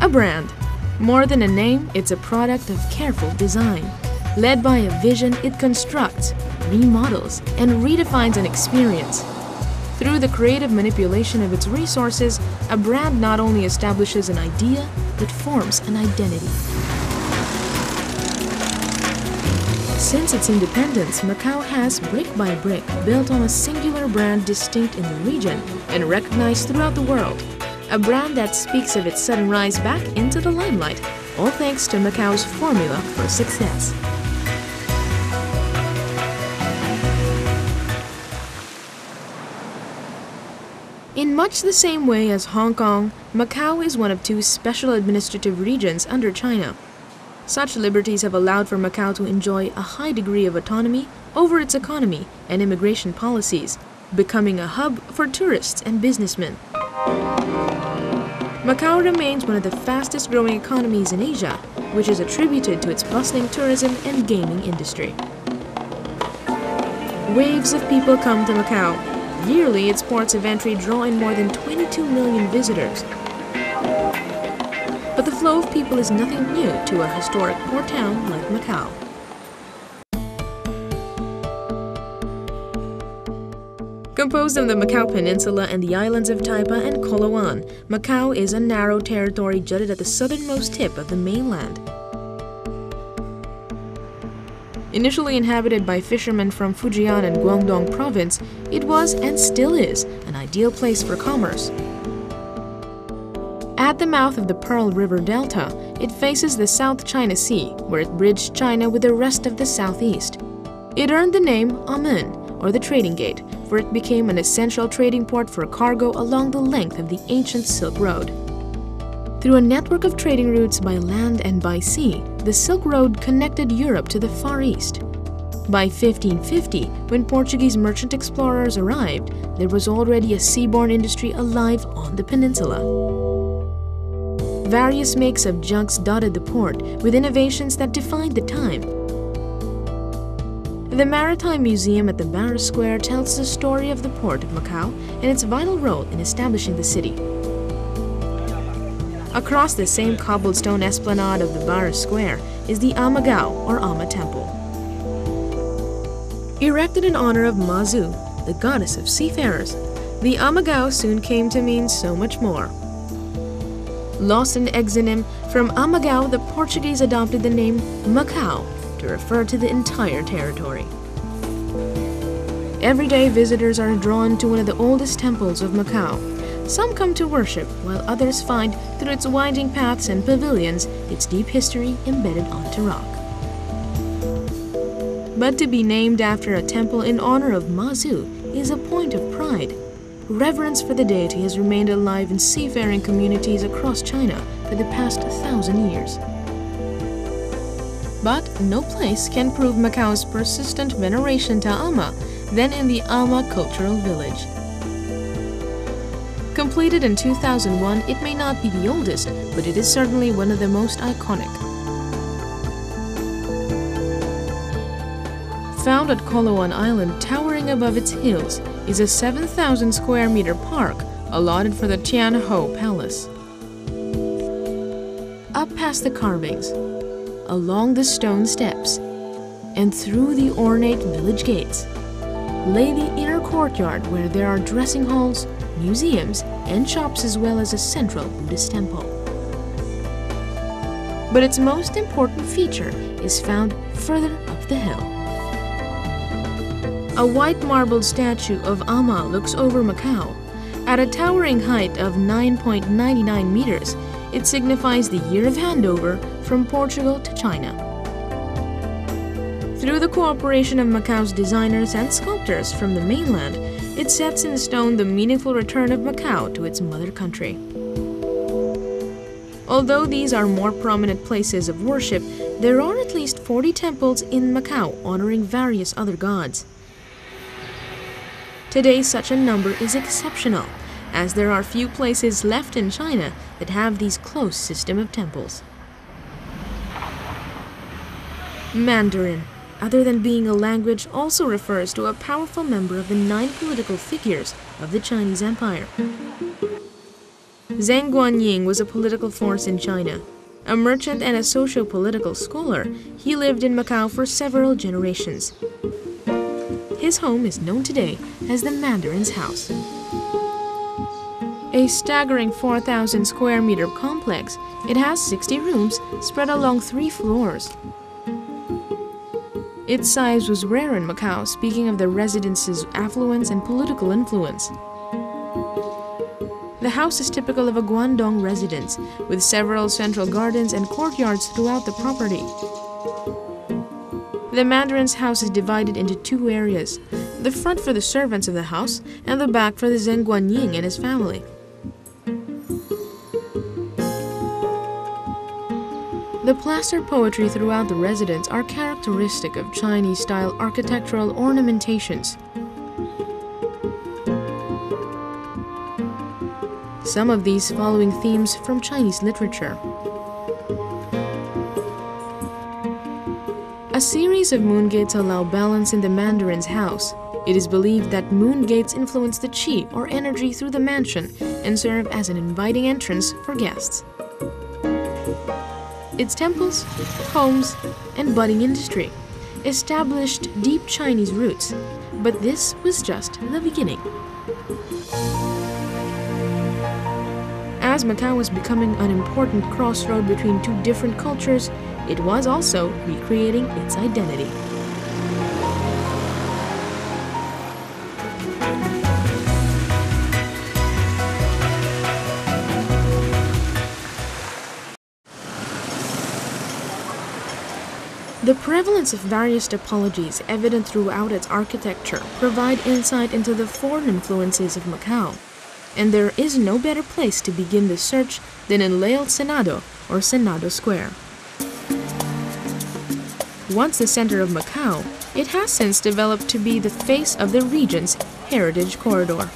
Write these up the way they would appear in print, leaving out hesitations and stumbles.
A brand. More than a name, it's a product of careful design. Led by a vision, it constructs, remodels, and redefines an experience. Through the creative manipulation of its resources, a brand not only establishes an idea, but forms an identity. Since its independence, Macau has, brick by brick, built on a singular brand distinct in the region and recognized throughout the world. A brand that speaks of its sudden rise back into the limelight, all thanks to Macau's formula for success. In much the same way as Hong Kong, Macau is one of two special administrative regions under China. Such liberties have allowed for Macau to enjoy a high degree of autonomy over its economy and immigration policies, becoming a hub for tourists and businessmen. Macau remains one of the fastest growing economies in Asia, which is attributed to its bustling tourism and gaming industry. Waves of people come to Macau. Yearly, its ports of entry draw in more than 22 million visitors. But the flow of people is nothing new to a historic port town like Macau. Composed of the Macau Peninsula and the islands of Taipa and Kolawan, Macau is a narrow territory jutted at the southernmost tip of the mainland. Initially inhabited by fishermen from Fujian and Guangdong province, it was and still is an ideal place for commerce. At the mouth of the Pearl River Delta, it faces the South China Sea, where it bridged China with the rest of the southeast. It earned the name Amen, or the Trading Gate, for it became an essential trading port for cargo along the length of the ancient Silk Road. Through a network of trading routes by land and by sea, the Silk Road connected Europe to the Far East. By 1550, when Portuguese merchant explorers arrived, there was already a seaborne industry alive on the peninsula. Various makes of junks dotted the port, with innovations that defined the time. The Maritime Museum at the Barra Square tells the story of the port of Macau and its vital role in establishing the city. Across the same cobblestone esplanade of the Barra Square is the Amagao, or Ama Temple. Erected in honor of Mazu, the goddess of seafarers, the Amagao soon came to mean so much more. Lost in exonym, from Amagao the Portuguese adopted the name Macau to refer to the entire territory. Everyday visitors are drawn to one of the oldest temples of Macau. Some come to worship, while others find, through its winding paths and pavilions, its deep history embedded onto rock. But to be named after a temple in honor of Mazu is a point of pride. Reverence for the deity has remained alive in seafaring communities across China for the past 1,000 years. But no place can prove Macau's persistent veneration to Ama than in the Ama Cultural Village. Completed in 2001, it may not be the oldest, but it is certainly one of the most iconic. Found at Kolawan Island, towering above its hills, is a 7,000 square meter park allotted for the Tianho Palace. Up past the carvings, along the stone steps, and through the ornate village gates, lay the inner courtyard where there are dressing halls, museums, and shops, as well as a central Buddhist temple. But its most important feature is found further up the hill. A white marbled statue of Ama looks over Macau. At a towering height of 9.99 meters, it signifies the year of handover from Portugal to China. Through the cooperation of Macau's designers and sculptors from the mainland, it sets in stone the meaningful return of Macau to its mother country. Although these are more prominent places of worship, there are at least 40 temples in Macau honoring various other gods. Today, such a number is exceptional, as there are few places left in China that have these close system of temples. Mandarin, other than being a language, also refers to a powerful member of the 9 political figures of the Chinese Empire. Zheng Guanyin was a political force in China. A merchant and a socio-political scholar, he lived in Macau for several generations. His home is known today as the Mandarin's house. A staggering 4,000 square meter complex, it has 60 rooms spread along 3 floors. Its size was rare in Macau, speaking of the residence's affluence and political influence. The house is typical of a Guangdong residence, with several central gardens and courtyards throughout the property. The Mandarin's house is divided into 2 areas, the front for the servants of the house and the back for the Zheng Guanyin and his family. The plaster poetry throughout the residence are characteristic of Chinese-style architectural ornamentations. Some of these following themes from Chinese literature. A series of moon gates allow balance in the Mandarin's house. It is believed that moon gates influence the qi or energy through the mansion and serve as an inviting entrance for guests. Its temples, homes, and budding industry established deep Chinese roots, but this was just the beginning. As Macau was becoming an important crossroad between 2 different cultures, it was also recreating its identity. The prevalence of various topologies evident throughout its architecture provide insight into the foreign influences of Macau. And there is no better place to begin the search than in Leal Senado or Senado Square. Once the center of Macau, it has since developed to be the face of the region's heritage corridor.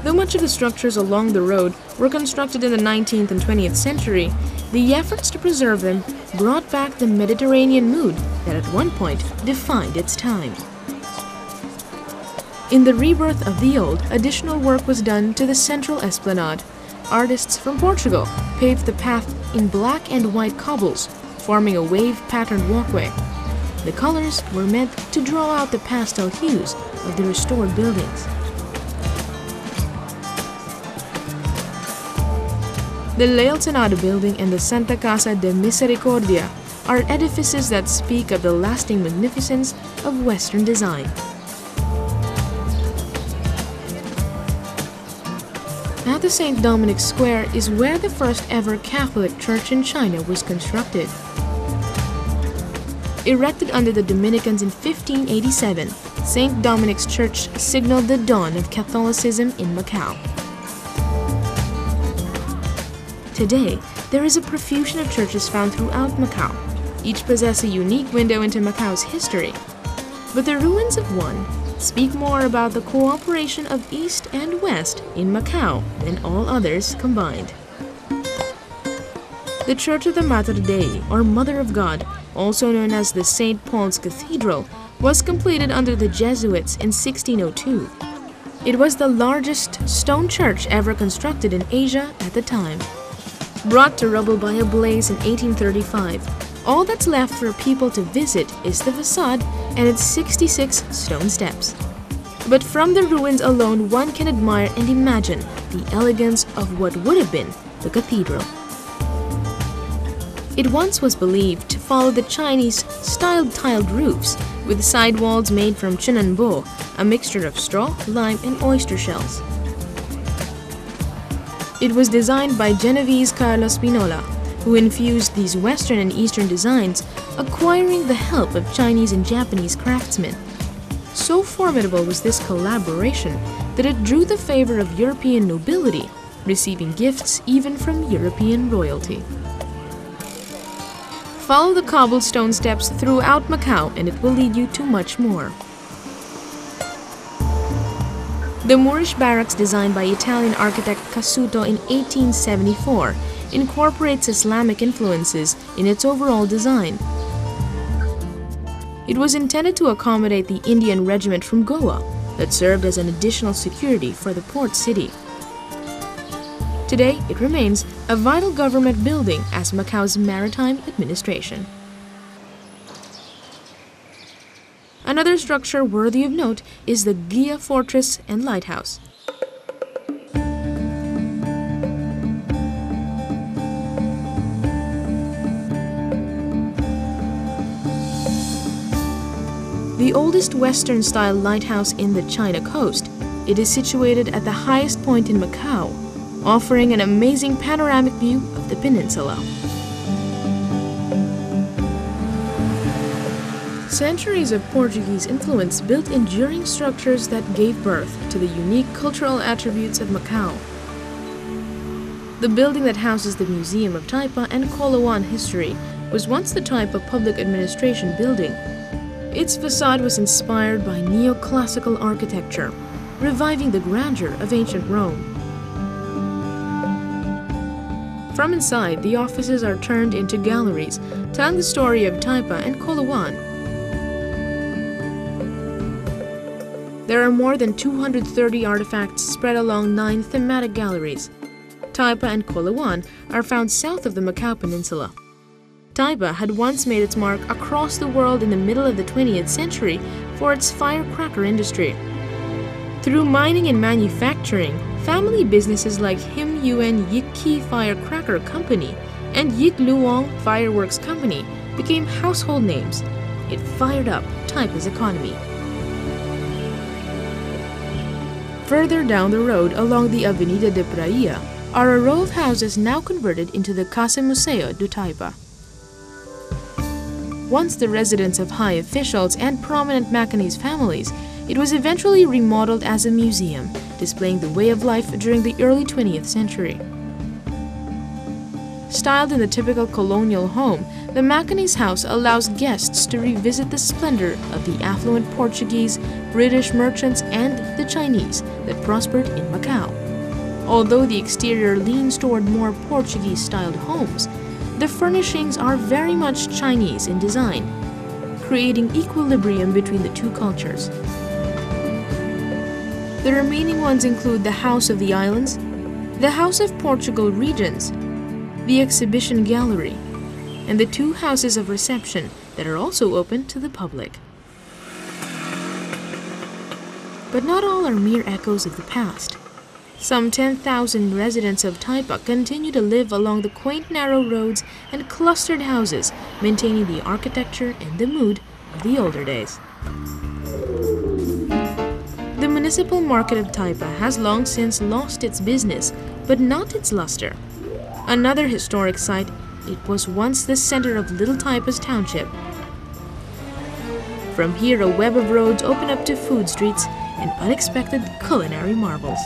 Though much of the structures along the road were constructed in the 19th and 20th century, the efforts to preserve them brought back the Mediterranean mood that at one point defined its time. In the rebirth of the old, additional work was done to the central esplanade. Artists from Portugal paved the path in black and white cobbles, forming a wave-patterned walkway. The colors were meant to draw out the pastel hues of the restored buildings. The Leal Senado building and the Santa Casa de Misericordia are edifices that speak of the lasting magnificence of Western design. At the St. Dominic's Square is where the first ever Catholic church in China was constructed. Erected under the Dominicans in 1587, St. Dominic's Church signaled the dawn of Catholicism in Macau. Today, there is a profusion of churches found throughout Macau. Each possess a unique window into Macau's history. But the ruins of one speak more about the cooperation of East and West in Macau than all others combined. The Church of the Mater Dei, or Mother of God, also known as the St. Paul's Cathedral, was completed under the Jesuits in 1602. It was the largest stone church ever constructed in Asia at the time. Brought to rubble by a blaze in 1835, all that's left for people to visit is the facade and its 66 stone steps. But from the ruins alone, one can admire and imagine the elegance of what would have been the cathedral. It once was believed to follow the Chinese-styled tiled roofs with side walls made from chinanbo, a mixture of straw, lime, and oyster shells. It was designed by Genovese Carlo Spinola, who infused these Western and Eastern designs, acquiring the help of Chinese and Japanese craftsmen. So formidable was this collaboration that it drew the favor of European nobility, receiving gifts even from European royalty. Follow the cobblestone steps throughout Macau and it will lead you to much more. The Moorish barracks designed by Italian architect Casuto in 1874 incorporates Islamic influences in its overall design. It was intended to accommodate the Indian regiment from Goa, that served as an additional security for the port city. Today, it remains a vital government building as Macau's maritime administration. Another structure worthy of note is the Gia Fortress and Lighthouse. The oldest Western-style lighthouse in the China coast, it is situated at the highest point in Macau, offering an amazing panoramic view of the peninsula. Centuries of Portuguese influence built enduring structures that gave birth to the unique cultural attributes of Macau. The building that houses the Museum of Taipa and Kolawan history was once the Taipa Public Administration building. Its facade was inspired by neoclassical architecture, reviving the grandeur of ancient Rome. From inside, the offices are turned into galleries, telling the story of Taipa and Kolawan. There are more than 230 artifacts spread along 9 thematic galleries. Taipa and Kolawan are found south of the Macau Peninsula. Taipa had once made its mark across the world in the middle of the 20th century for its firecracker industry. Through mining and manufacturing, family businesses like Him Yuen Yik Ki Firecracker Company and Yik Luong Fireworks Company became household names. It fired up Taipa's economy. Further down the road along the Avenida de Praia are a row of houses now converted into the Casa Museo do Taipa. Once the residence of high officials and prominent Macanese families, it was eventually remodeled as a museum, displaying the way of life during the early 20th century. Styled in the typical colonial home, the Macanese house allows guests to revisit the splendor of the affluent Portuguese, British merchants, and the Chinese that prospered in Macau. Although the exterior leans toward more Portuguese-styled homes, the furnishings are very much Chinese in design, creating equilibrium between the two cultures. The remaining ones include the House of the Islands, the House of Portugal Regents, the Exhibition Gallery, and the 2 houses of reception that are also open to the public. But not all are mere echoes of the past. Some 10,000 residents of Taipa continue to live along the quaint narrow roads and clustered houses, maintaining the architecture and the mood of the older days. The municipal market of Taipa has long since lost its business, but not its luster. Another historic site, it was once the center of Little Taipa's township. From here, a web of roads open up to food streets and unexpected culinary marvels.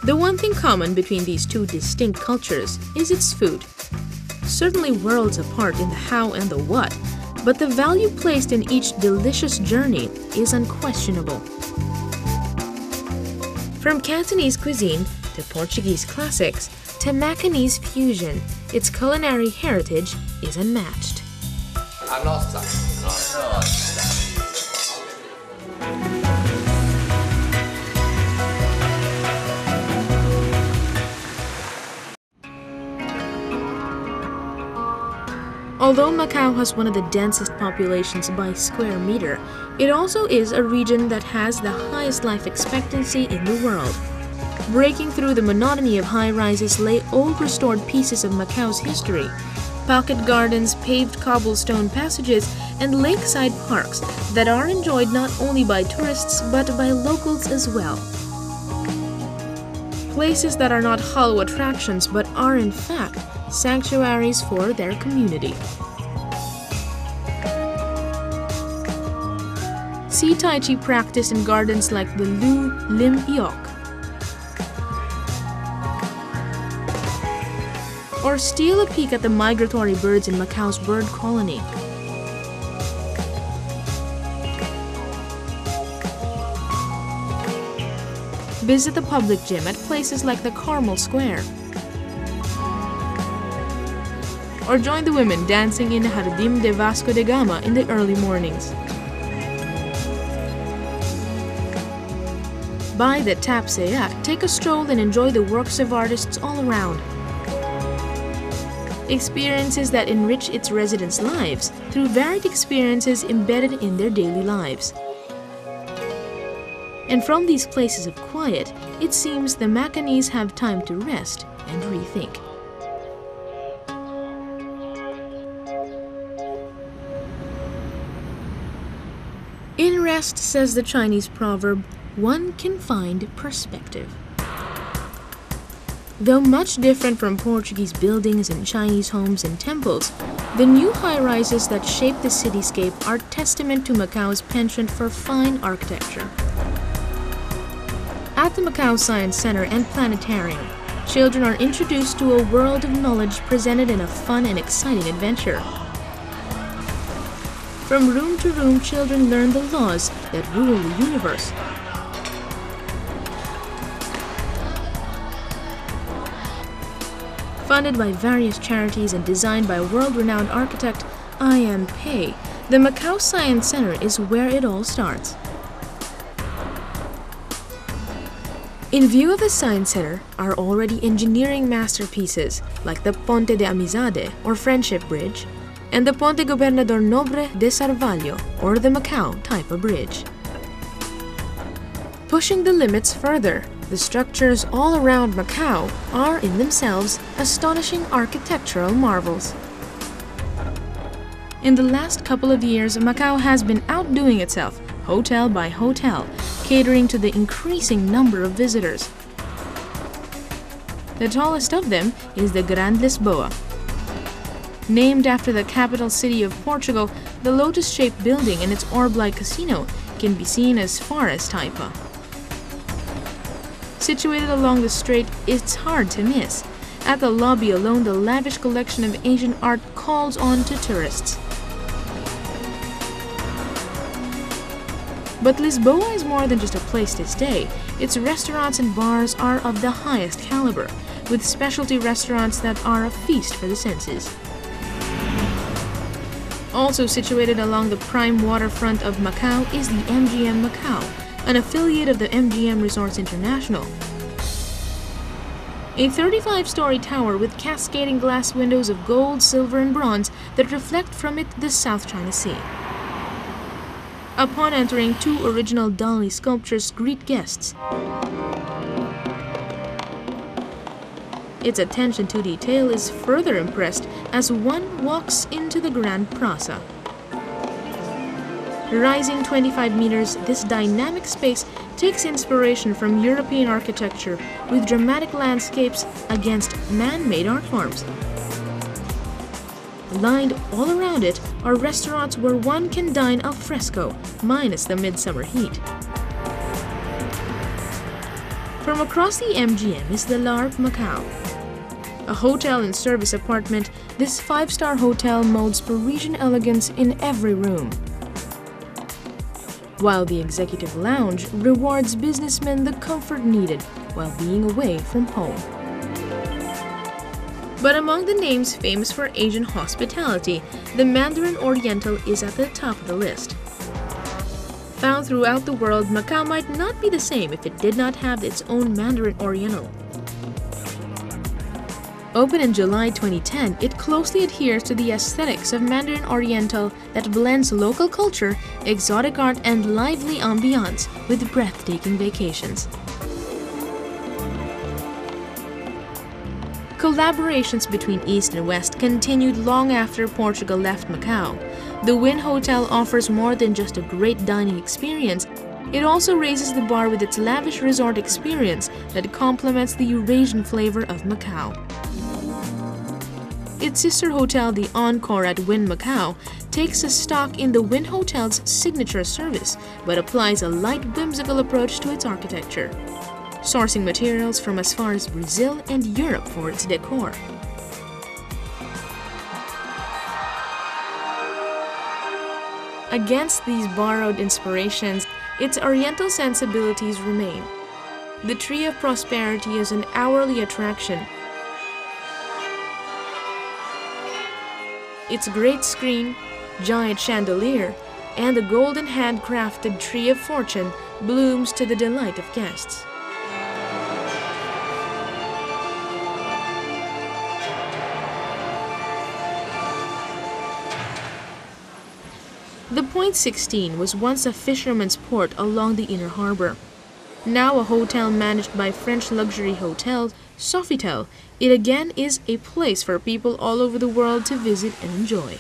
The one thing common between these 2 distinct cultures is its food. Certainly worlds apart in the how and the what, but the value placed in each delicious journey is unquestionable. From Cantonese cuisine to Portuguese classics to Macanese fusion, its culinary heritage is unmatched. Although Macau has one of the densest populations by square meter, it also is a region that has the highest life expectancy in the world. Breaking through the monotony of high-rises lay old restored pieces of Macau's history, pocket gardens, paved cobblestone passages, and lakeside parks that are enjoyed not only by tourists but by locals as well. Places that are not hollow attractions but are in fact sanctuaries for their community. See Tai Chi practiced in gardens like the Lu Lim Yok, or steal a peek at the migratory birds in Macau's bird colony. Visit the public gym at places like the Carmel Square. Or join the women dancing in Jardim de Vasco da Gama in the early mornings. By the Tap Seyak, take a stroll and enjoy the works of artists all around. Experiences that enrich its residents' lives through varied experiences embedded in their daily lives. And from these places of quiet, it seems the Macanese have time to rest and rethink. In rest, says the Chinese proverb, one can find perspective. Though much different from Portuguese buildings and Chinese homes and temples, the new high-rises that shape the cityscape are testament to Macau's penchant for fine architecture. At the Macau Science Center and Planetarium, children are introduced to a world of knowledge presented in a fun and exciting adventure. From room to room, children learn the laws that rule the universe. Funded by various charities and designed by world-renowned architect I.M. Pei, the Macau Science Center is where it all starts. In view of the Science Center are already engineering masterpieces like the Ponte de Amizade, or Friendship Bridge, and the Ponte Gobernador Nobre de Sarvalho, or the Macau Taipa Bridge. Pushing the limits further, the structures all around Macau are in themselves astonishing architectural marvels. In the last couple of years, Macau has been outdoing itself, hotel by hotel, catering to the increasing number of visitors. The tallest of them is the Grand Lisboa. Named after the capital city of Portugal, the lotus-shaped building and its orb-like casino can be seen as far as Taipa. Situated along the strait, it's hard to miss. At the lobby alone, the lavish collection of Asian art calls on to tourists. But Lisboa is more than just a place to stay. Its restaurants and bars are of the highest caliber, with specialty restaurants that are a feast for the senses. Also situated along the prime waterfront of Macau is the MGM Macau, an affiliate of the MGM Resorts International. A 35-story tower with cascading glass windows of gold, silver, and bronze that reflect from it the South China Sea. Upon entering, two original Dali sculptures greet guests. Its attention to detail is further impressed as one walks into the Grand Plaza. Rising 25 meters, this dynamic space takes inspiration from European architecture with dramatic landscapes against man-made art forms. Lined all around it are restaurants where one can dine al fresco, minus the midsummer heat. From across the MGM is the L'Arc Macau. A hotel and service apartment, this 5-star hotel molds Parisian elegance in every room. While the executive lounge rewards businessmen the comfort needed while being away from home. But among the names famous for Asian hospitality, the Mandarin Oriental is at the top of the list. Found throughout the world, Macau might not be the same if it did not have its own Mandarin Oriental. Open in July 2010, it closely adheres to the aesthetics of Mandarin Oriental that blends local culture, exotic art, and lively ambiance with breathtaking vacations. Collaborations between East and West continued long after Portugal left Macau. The Wynn Hotel offers more than just a great dining experience. It also raises the bar with its lavish resort experience that complements the Eurasian flavor of Macau. Its sister hotel, the Encore at Wynn Macau, takes a stock in the Wynn Hotel's signature service, but applies a light, whimsical approach to its architecture, sourcing materials from as far as Brazil and Europe for its decor. Against these borrowed inspirations, its Oriental sensibilities remain. The Tree of Prosperity is an hourly attraction. Its great screen, giant chandelier, and the golden handcrafted Tree of Fortune blooms to the delight of guests. The Point 16 was once a fisherman's port along the inner harbor. Now a hotel managed by French luxury hotel Sofitel, it again is a place for people all over the world to visit and enjoy.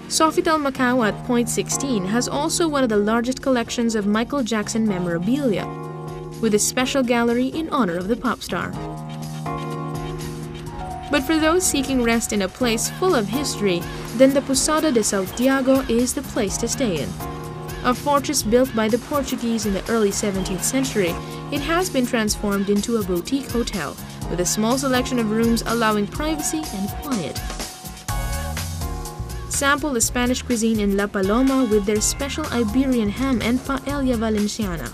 Sofitel Macau at Point 16 has also one of the largest collections of Michael Jackson memorabilia, with a special gallery in honor of the pop star. But for those seeking rest in a place full of history, then the Posada de Santiago is the place to stay in. A fortress built by the Portuguese in the early 17th century, it has been transformed into a boutique hotel, with a small selection of rooms allowing privacy and quiet. Sample the Spanish cuisine in La Paloma with their special Iberian ham and paella valenciana.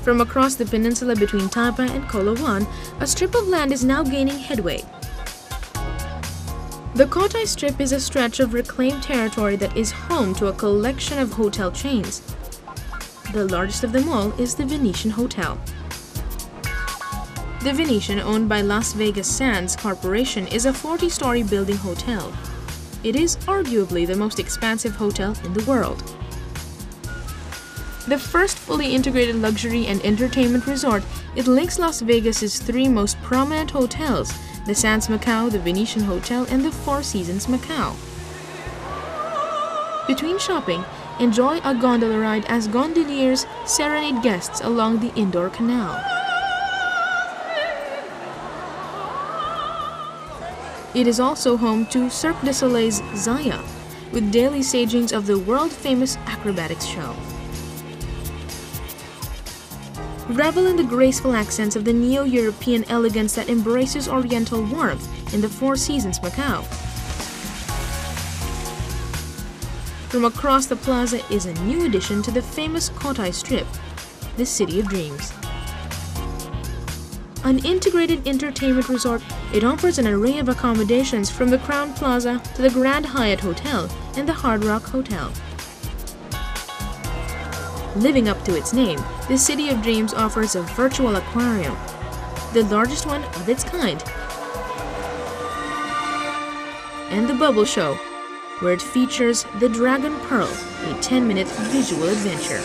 From across the peninsula between Taipa and Kolawan, a strip of land is now gaining headway. The Cotai Strip is a stretch of reclaimed territory that is home to a collection of hotel chains. The largest of them all is the Venetian Hotel. The Venetian, owned by Las Vegas Sands Corporation, is a 40-story building hotel. It is arguably the most expansive hotel in the world. The first fully integrated luxury and entertainment resort, it links Las Vegas's three most prominent hotels, the Sands Macau, the Venetian Hotel, and the Four Seasons Macau. Between shopping, enjoy a gondola ride as gondoliers serenade guests along the indoor canal. It is also home to Cirque du Soleil's Zaya, with daily stagings of the world-famous acrobatics show. Revel in the graceful accents of the neo-European elegance that embraces Oriental warmth in the Four Seasons Macau. From across the plaza is a new addition to the famous Cotai Strip, the City of Dreams. An integrated entertainment resort, it offers an array of accommodations from the Crown Plaza to the Grand Hyatt Hotel and the Hard Rock Hotel. Living up to its name, the City of Dreams offers a virtual aquarium, the largest one of its kind, and the Bubble Show, where it features the Dragon Pearl, a 10-minute visual adventure.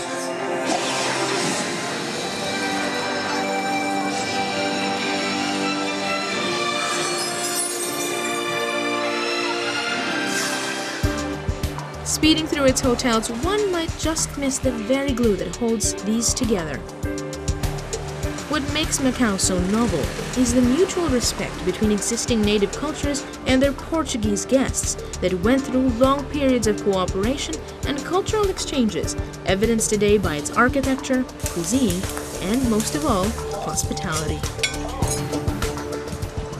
Speeding through its hotels, one might just miss the very glue that holds these together. What makes Macau so novel is the mutual respect between existing native cultures and their Portuguese guests that went through long periods of cooperation and cultural exchanges, evidenced today by its architecture, cuisine, and most of all, hospitality.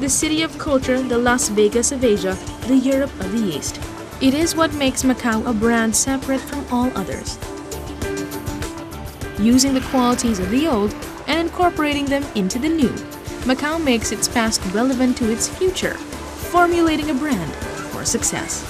The city of culture, the Las Vegas of Asia, the Europe of the East. It is what makes Macau a brand separate from all others. Using the qualities of the old and incorporating them into the new, Macau makes its past relevant to its future, formulating a brand for success.